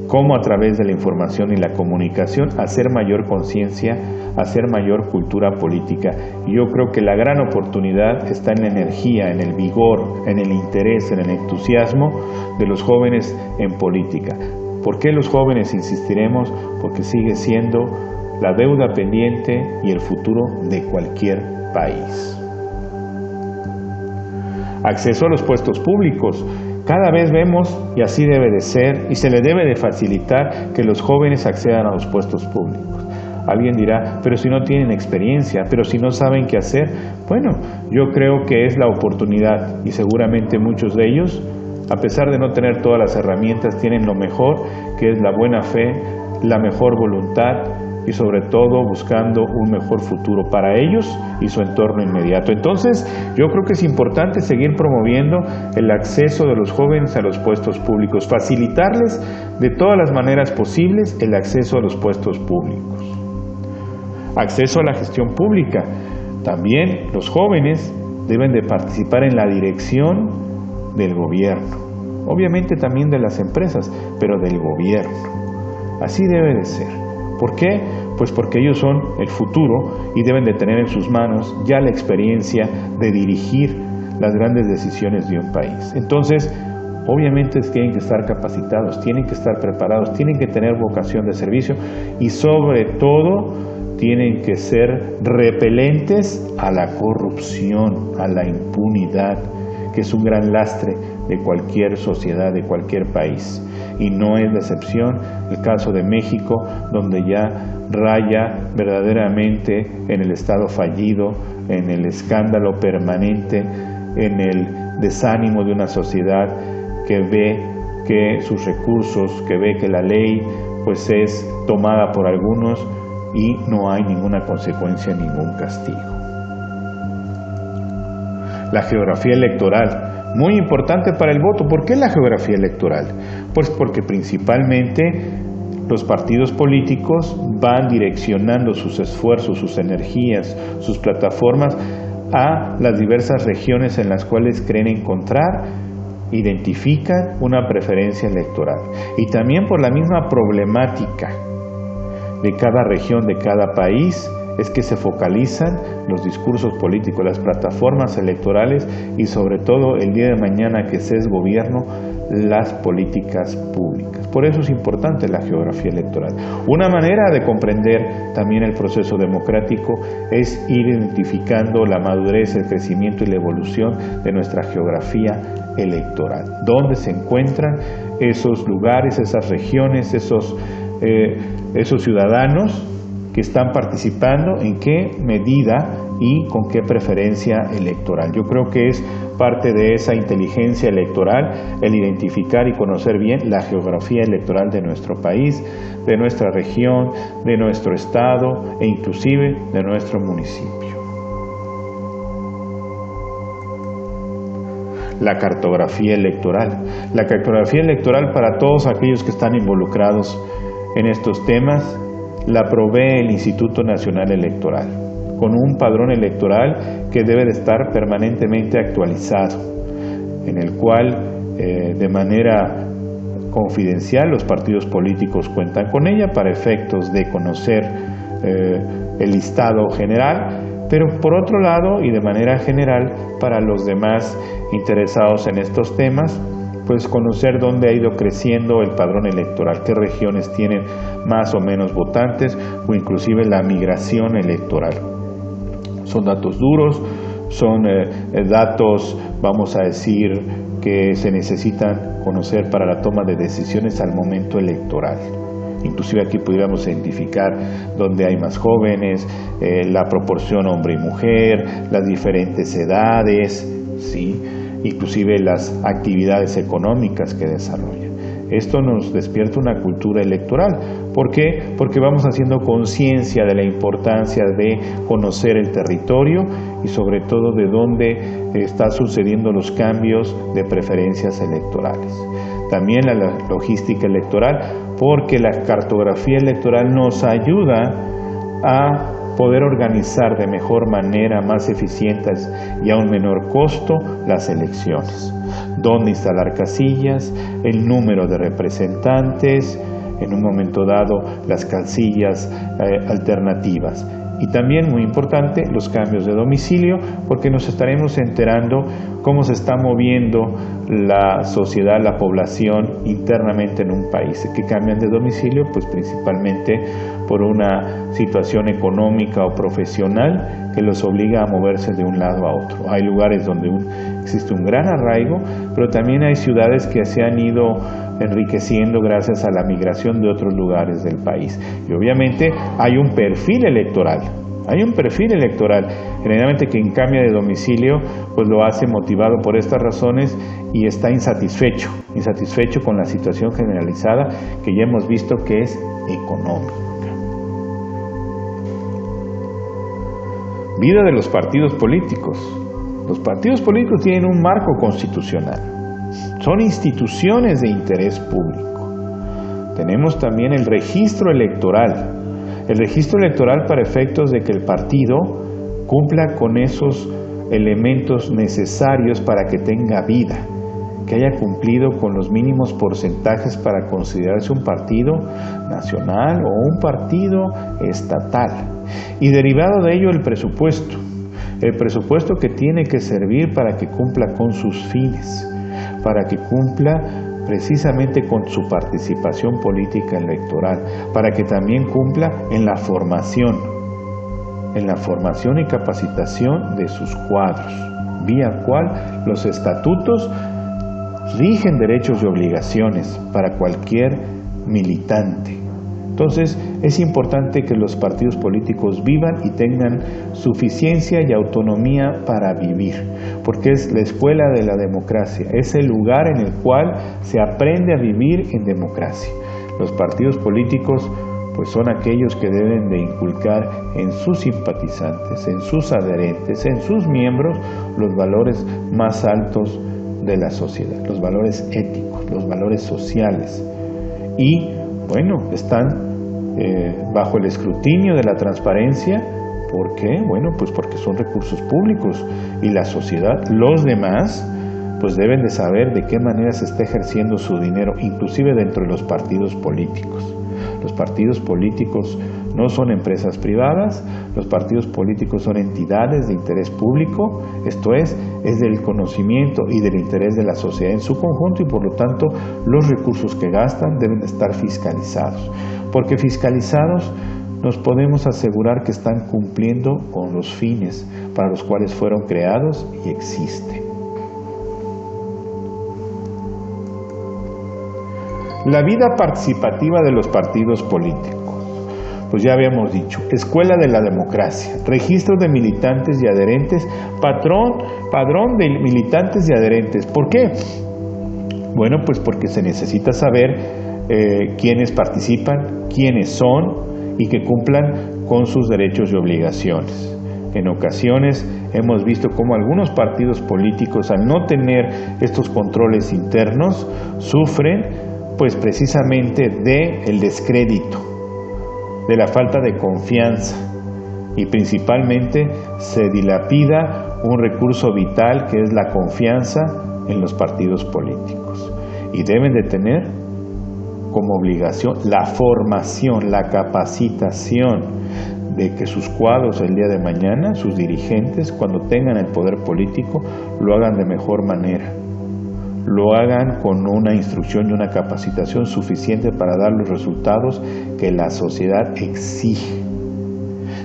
cómo a través de la información y la comunicación hacer mayor conciencia, hacer mayor cultura política. Y yo creo que la gran oportunidad está en la energía, en el vigor, en el interés, en el entusiasmo de los jóvenes en política. ¿Por qué los jóvenes insistiremos? Porque sigue siendo la deuda pendiente y el futuro de cualquier país. Acceso a los puestos públicos. Cada vez vemos, y así debe de ser, y se le debe de facilitar que los jóvenes accedan a los puestos públicos. Alguien dirá, pero si no tienen experiencia, pero si no saben qué hacer. Bueno, yo creo que es la oportunidad y seguramente muchos de ellos, a pesar de no tener todas las herramientas, tienen lo mejor, que es la buena fe, la mejor voluntad y sobre todo buscando un mejor futuro para ellos y su entorno inmediato. Entonces, yo creo que es importante seguir promoviendo el acceso de los jóvenes a los puestos públicos, facilitarles de todas las maneras posibles el acceso a los puestos públicos. Acceso a la gestión pública. También los jóvenes deben de participar en la dirección del gobierno, obviamente también de las empresas, pero del gobierno. Así debe de ser. ¿Por qué? Pues porque ellos son el futuro y deben de tener en sus manos ya la experiencia de dirigir las grandes decisiones de un país. Entonces, obviamente tienen que estar capacitados, tienen que estar preparados, tienen que tener vocación de servicio y sobre todo tienen que ser repelentes a la corrupción, a la impunidad, que es un gran lastre de cualquier sociedad, de cualquier país. Y no es la excepción el caso de México, donde ya raya verdaderamente en el Estado fallido, en el escándalo permanente, en el desánimo de una sociedad que ve que sus recursos, que ve que la ley pues es tomada por algunos y no hay ninguna consecuencia, ningún castigo. La geografía electoral. Muy importante para el voto. ¿Por qué la geografía electoral? Pues porque principalmente los partidos políticos van direccionando sus esfuerzos, sus energías, sus plataformas a las diversas regiones en las cuales creen encontrar, identifican una preferencia electoral. Y también por la misma problemática de cada región, de cada país, es que se focalizan los discursos políticos, las plataformas electorales y sobre todo el día de mañana que se es gobierno, las políticas públicas. Por eso es importante la geografía electoral. Una manera de comprender también el proceso democrático es ir identificando la madurez, el crecimiento y la evolución de nuestra geografía electoral. ¿Dónde se encuentran esos lugares, esas regiones, esos ciudadanos que están participando, en qué medida y con qué preferencia electoral? Yo creo que es parte de esa inteligencia electoral el identificar y conocer bien la geografía electoral de nuestro país, de nuestra región, de nuestro estado e inclusive de nuestro municipio. La cartografía electoral. La cartografía electoral para todos aquellos que están involucrados en estos temas la provee el Instituto Nacional Electoral, con un padrón electoral que debe de estar permanentemente actualizado, en el cual de manera confidencial los partidos políticos cuentan con ella para efectos de conocer el listado general, pero por otro lado y de manera general para los demás interesados en estos temas, pues conocer dónde ha ido creciendo el padrón electoral, qué regiones tienen más o menos votantes o inclusive la migración electoral. Son datos duros, son datos, vamos a decir, que se necesitan conocer para la toma de decisiones al momento electoral. Inclusive aquí pudiéramos identificar dónde hay más jóvenes, la proporción hombre y mujer, las diferentes edades, ¿sí? Inclusive las actividades económicas que desarrollan. Esto nos despierta una cultura electoral. ¿Por qué? Porque vamos haciendo conciencia de la importancia de conocer el territorio y sobre todo de dónde están sucediendo los cambios de preferencias electorales. También la logística electoral, porque la cartografía electoral nos ayuda a poder organizar de mejor manera, más eficientes y a un menor costo las elecciones. Dónde instalar casillas, el número de representantes, en un momento dado las casillas alternativas. Y también, muy importante, los cambios de domicilio, porque nos estaremos enterando cómo se está moviendo la sociedad, la población internamente en un país, que cambian de domicilio, pues principalmente por una situación económica o profesional que los obliga a moverse de un lado a otro. Hay lugares donde existe un gran arraigo, pero también hay ciudades que se han ido enriqueciendo gracias a la migración de otros lugares del país. Y obviamente hay un perfil electoral. Generalmente quien cambia de domicilio pues lo hace motivado por estas razones y está insatisfecho con la situación generalizada que ya hemos visto que es económica. Vida de los partidos políticos. Los partidos políticos tienen un marco constitucional. Son instituciones de interés público. Tenemos también el registro electoral. El registro electoral para efectos de que el partido cumpla con esos elementos necesarios para que tenga vida, que haya cumplido con los mínimos porcentajes para considerarse un partido nacional o un partido estatal. Y derivado de ello el presupuesto que tiene que servir para que cumpla con sus fines, para que cumpla precisamente con su participación política electoral, para que también cumpla en la formación y capacitación de sus cuadros, vía cual los estatutos rigen derechos y obligaciones para cualquier militante. Entonces, es importante que los partidos políticos vivan y tengan suficiencia y autonomía para vivir, porque es la escuela de la democracia, es el lugar en el cual se aprende a vivir en democracia. Los partidos políticos pues son aquellos que deben de inculcar en sus simpatizantes, en sus adherentes, en sus miembros, los valores más altos de la sociedad, los valores éticos, los valores sociales y bueno, están bajo el escrutinio de la transparencia. ¿Por qué? Bueno, pues porque son recursos públicos y la sociedad, los demás, pues deben de saber de qué manera se está ejerciendo su dinero, inclusive dentro de los partidos políticos. Los partidos políticos no son empresas privadas, los partidos políticos son entidades de interés público, esto es del conocimiento y del interés de la sociedad en su conjunto, y por lo tanto los recursos que gastan deben de estar fiscalizados, porque fiscalizados nos podemos asegurar que están cumpliendo con los fines para los cuales fueron creados y existen. La vida participativa de los partidos políticos. Pues ya habíamos dicho, escuela de la democracia, registro de militantes y adherentes, padrón de militantes y adherentes. ¿Por qué? Bueno, pues porque se necesita saber quiénes participan, quiénes son y que cumplan con sus derechos y obligaciones. En ocasiones hemos visto cómo algunos partidos políticos, al no tener estos controles internos, sufren pues precisamente del descrédito, de la falta de confianza, y principalmente se dilapida un recurso vital que es la confianza en los partidos políticos, y deben de tener como obligación la formación, la capacitación de que sus cuadros el día de mañana, sus dirigentes, cuando tengan el poder político, lo hagan de mejor manera, lo hagan con una instrucción y una capacitación suficiente para dar los resultados que la sociedad exige.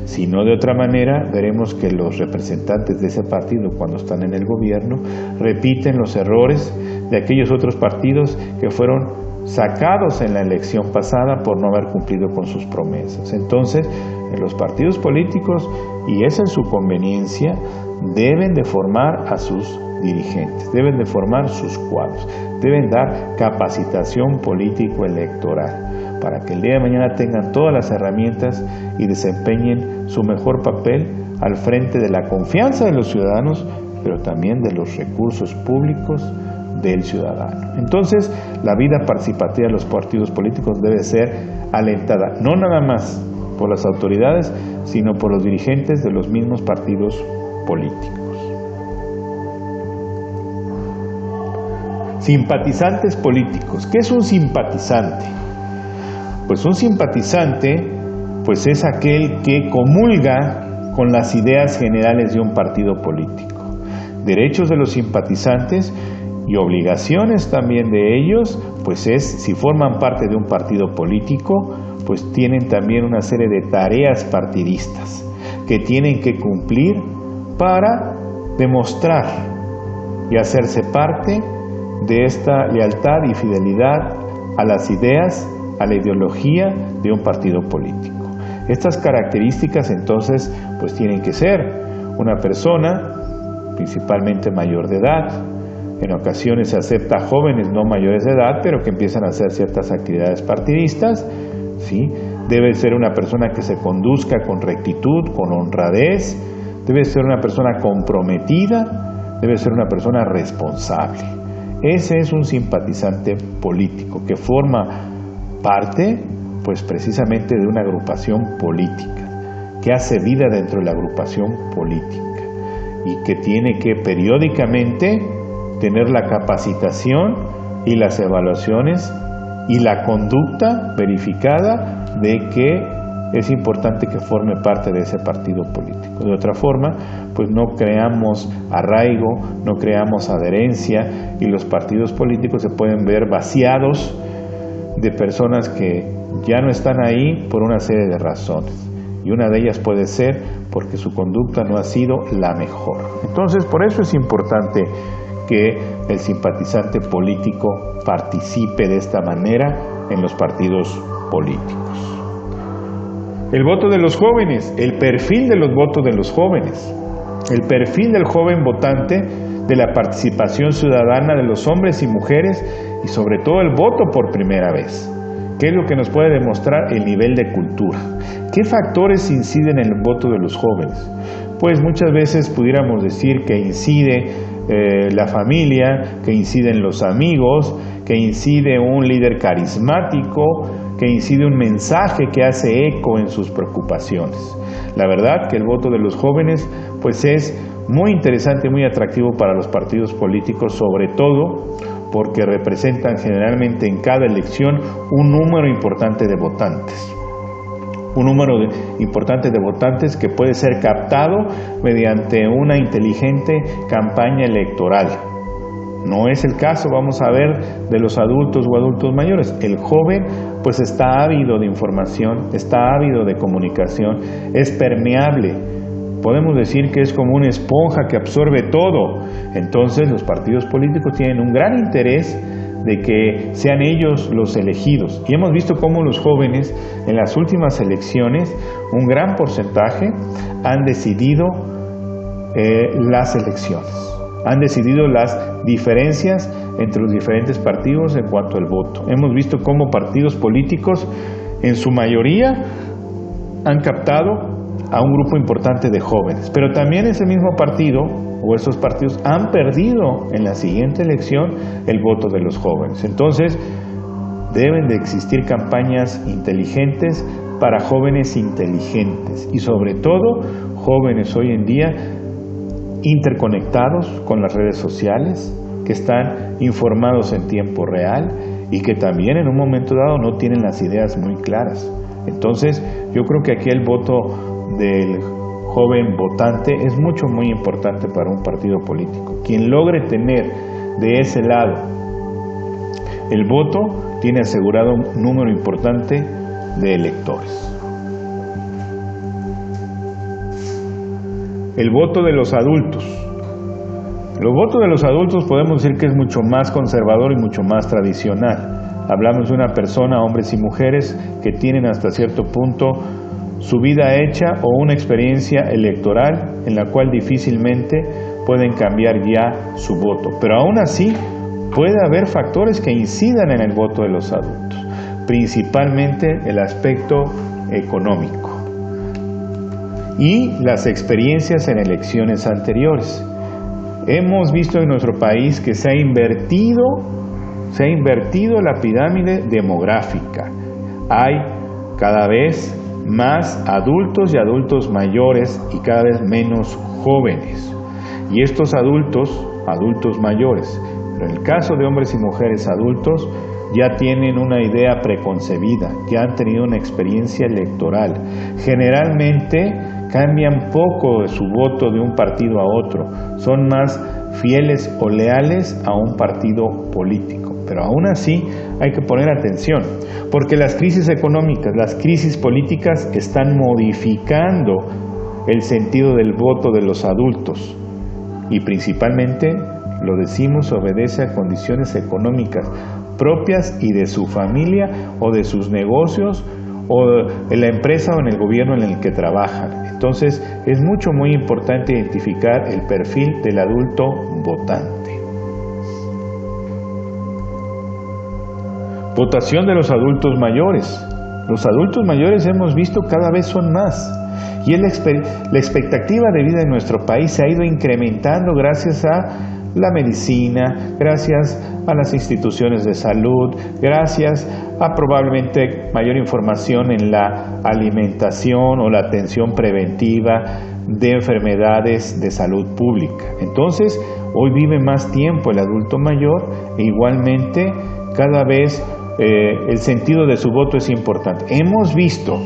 Si no, de otra manera, veremos que los representantes de ese partido, cuando están en el gobierno, repiten los errores de aquellos otros partidos que fueron sacados en la elección pasada por no haber cumplido con sus promesas. Entonces, en los partidos políticos, y es en su conveniencia, deben de formar a sus dirigentes, deben de formar sus cuadros, deben dar capacitación político-electoral para que el día de mañana tengan todas las herramientas y desempeñen su mejor papel al frente de la confianza de los ciudadanos, pero también de los recursos públicos del ciudadano. Entonces, la vida participativa de los partidos políticos debe ser alentada, no nada más por las autoridades, sino por los dirigentes de los mismos partidos políticos. Simpatizantes políticos. ¿Qué es un simpatizante? Pues un simpatizante pues es aquel que comulga con las ideas generales de un partido político. Derechos de los simpatizantes y obligaciones también de ellos, pues es, si forman parte de un partido político, pues tienen también una serie de tareas partidistas que tienen que cumplir para demostrar y hacerse parte de esta lealtad y fidelidad a las ideas, a la ideología de un partido político. Estas características entonces pues tienen que ser una persona principalmente mayor de edad. En ocasiones se acepta jóvenes no mayores de edad, pero que empiezan a hacer ciertas actividades partidistas, ¿sí? Debe ser una persona que se conduzca con rectitud, con honradez, debe ser una persona comprometida, debe ser una persona responsable. Ese es un simpatizante político que forma parte, pues precisamente de una agrupación política, que hace vida dentro de la agrupación política y que tiene que periódicamente tener la capacitación y las evaluaciones y la conducta verificada de que es importante que forme parte de ese partido político. De otra forma, pues no creamos arraigo, no creamos adherencia y los partidos políticos se pueden ver vaciados de personas que ya no están ahí por una serie de razones. Y una de ellas puede ser porque su conducta no ha sido la mejor. Entonces, por eso es importante que el simpatizante político participe de esta manera en los partidos políticos. El voto de los jóvenes, el perfil de los votos de los jóvenes, el perfil del joven votante, de la participación ciudadana de los hombres y mujeres y sobre todo el voto por primera vez. ¿Qué es lo que nos puede demostrar el nivel de cultura? ¿Qué factores inciden en el voto de los jóvenes? Pues muchas veces pudiéramos decir que incide la familia, que inciden los amigos, que incide un líder carismático, que incide un mensaje que hace eco en sus preocupaciones. La verdad que el voto de los jóvenes pues es muy interesante, muy atractivo para los partidos políticos, sobre todo porque representan generalmente en cada elección un número importante de votantes. Un número importante de votantes que puede ser captado mediante una inteligente campaña electoral. No es el caso, vamos a ver, de los adultos o adultos mayores. El joven pues está ávido de información, está ávido de comunicación, es permeable. Podemos decir que es como una esponja que absorbe todo. Entonces los partidos políticos tienen un gran interés de que sean ellos los elegidos. Y hemos visto cómo los jóvenes en las últimas elecciones, un gran porcentaje, han decidido las elecciones. Han decidido las diferencias entre los diferentes partidos en cuanto al voto. Hemos visto cómo partidos políticos, en su mayoría, han captado a un grupo importante de jóvenes. Pero también ese mismo partido, o esos partidos, han perdido en la siguiente elección el voto de los jóvenes. Entonces, deben de existir campañas inteligentes para jóvenes inteligentes. Y sobre todo, jóvenes hoy en día interconectados con las redes sociales, que están informados en tiempo real y que también en un momento dado no tienen las ideas muy claras. Entonces, yo creo que aquí el voto del joven votante es muy importante para un partido político. Quien logre tener de ese lado el voto, tiene asegurado un número importante de electores. El voto de los adultos. El voto de los adultos podemos decir que es mucho más conservador y mucho más tradicional. Hablamos de una persona, hombres y mujeres, que tienen hasta cierto punto su vida hecha o una experiencia electoral en la cual difícilmente pueden cambiar ya su voto. Pero aún así puede haber factores que incidan en el voto de los adultos, principalmente el aspecto económico y las experiencias en elecciones anteriores. Hemos visto en nuestro país que se ha invertido la pirámide demográfica. Hay cada vez más adultos y adultos mayores y cada vez menos jóvenes. Y estos adultos mayores, pero en el caso de hombres y mujeres adultos, ya tienen una idea preconcebida, ya han tenido una experiencia electoral. Generalmente cambian poco de su voto de un partido a otro, son más fieles o leales a un partido político. Pero aún así hay que poner atención, porque las crisis económicas, las crisis políticas están modificando el sentido del voto de los adultos y principalmente, lo decimos, obedece a condiciones económicas propias y de su familia o de sus negocios o en la empresa o en el gobierno en el que trabajan. Entonces es muy importante identificar el perfil del adulto votante. Votación de los adultos mayores. Los adultos mayores hemos visto cada vez son más y la expectativa de vida en nuestro país se ha ido incrementando gracias a la medicina, gracias a las instituciones de salud, gracias a probablemente mayor información en la alimentación o la atención preventiva de enfermedades de salud pública. Entonces, hoy vive más tiempo el adulto mayor e igualmente cada vez el sentido de su voto es importante. Hemos visto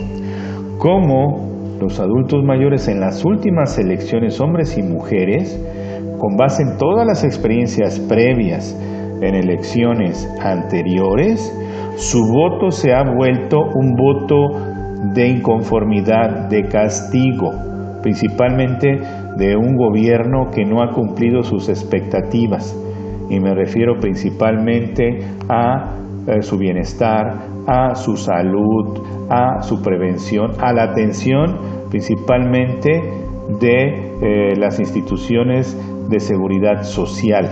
cómo los adultos mayores en las últimas elecciones, hombres y mujeres, con base en todas las experiencias previas en elecciones anteriores, su voto se ha vuelto un voto de inconformidad, de castigo, principalmente de un gobierno que no ha cumplido sus expectativas. Y me refiero principalmente a su bienestar, a su salud, a su prevención, a la atención principalmente de las instituciones de seguridad social,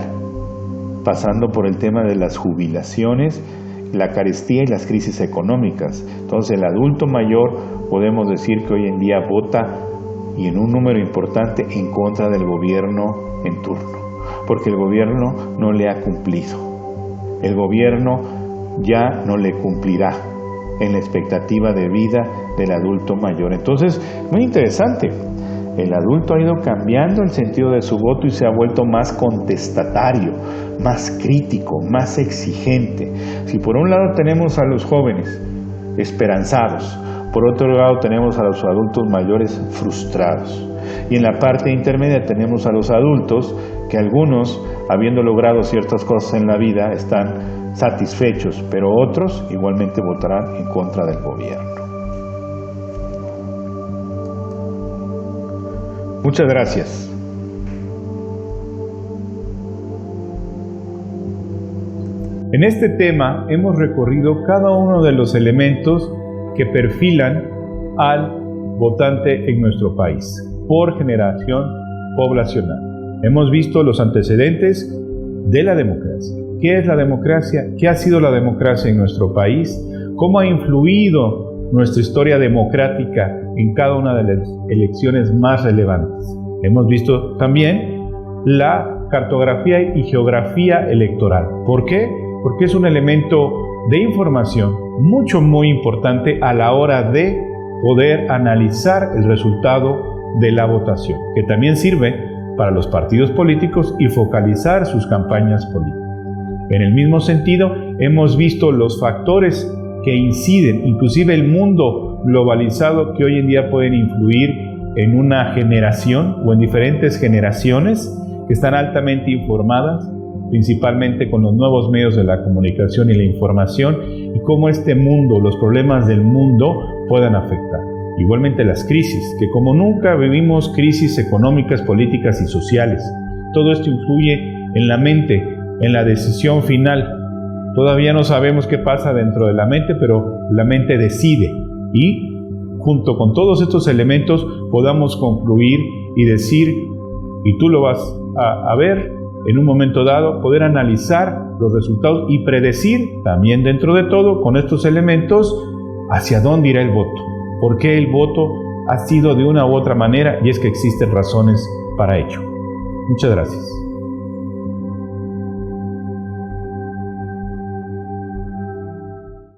pasando por el tema de las jubilaciones, la carestía y las crisis económicas. Entonces el adulto mayor podemos decir que hoy en día vota y en un número importante en contra del gobierno en turno, porque el gobierno no le ha cumplido. El gobierno ya no le cumplirá. en la expectativa de vida del adulto mayor. Entonces, muy interesante. El adulto ha ido cambiando el sentido de su voto y se ha vuelto más contestatario, más crítico, más exigente. Si por un lado tenemos a los jóvenes esperanzados, por otro lado tenemos a los adultos mayores frustrados. Y en la parte intermedia tenemos a los adultos que algunos, habiendo logrado ciertas cosas en la vida, están satisfechos, pero otros igualmente votarán en contra del gobierno. Muchas gracias. En este tema hemos recorrido cada uno de los elementos que perfilan al votante en nuestro país, por generación poblacional. Hemos visto los antecedentes de la democracia. ¿Qué es la democracia? ¿Qué ha sido la democracia en nuestro país? ¿Cómo ha influido nuestra historia democrática en cada una de las elecciones más relevantes? Hemos visto también la cartografía y geografía electoral. ¿Por qué? Porque es un elemento de información muy importante a la hora de poder analizar el resultado de la votación, que también sirve para los partidos políticos y focalizar sus campañas políticas. En el mismo sentido, hemos visto los factores que inciden, inclusive el mundo globalizado, que hoy en día pueden influir en una generación o en diferentes generaciones que están altamente informadas, principalmente con los nuevos medios de la comunicación y la información, y cómo este mundo, los problemas del mundo puedan afectar. Igualmente las crisis, que como nunca vivimos crisis económicas, políticas y sociales. Todo esto influye en la mente, en la decisión final. Todavía no sabemos qué pasa dentro de la mente, pero la mente decide. Y junto con todos estos elementos podamos concluir y decir, y tú lo vas a ver en un momento dado, poder analizar los resultados y predecir también dentro de todo, con estos elementos, hacia dónde irá el voto. ¿Por qué el voto ha sido de una u otra manera? Y es que existen razones para ello. Muchas gracias.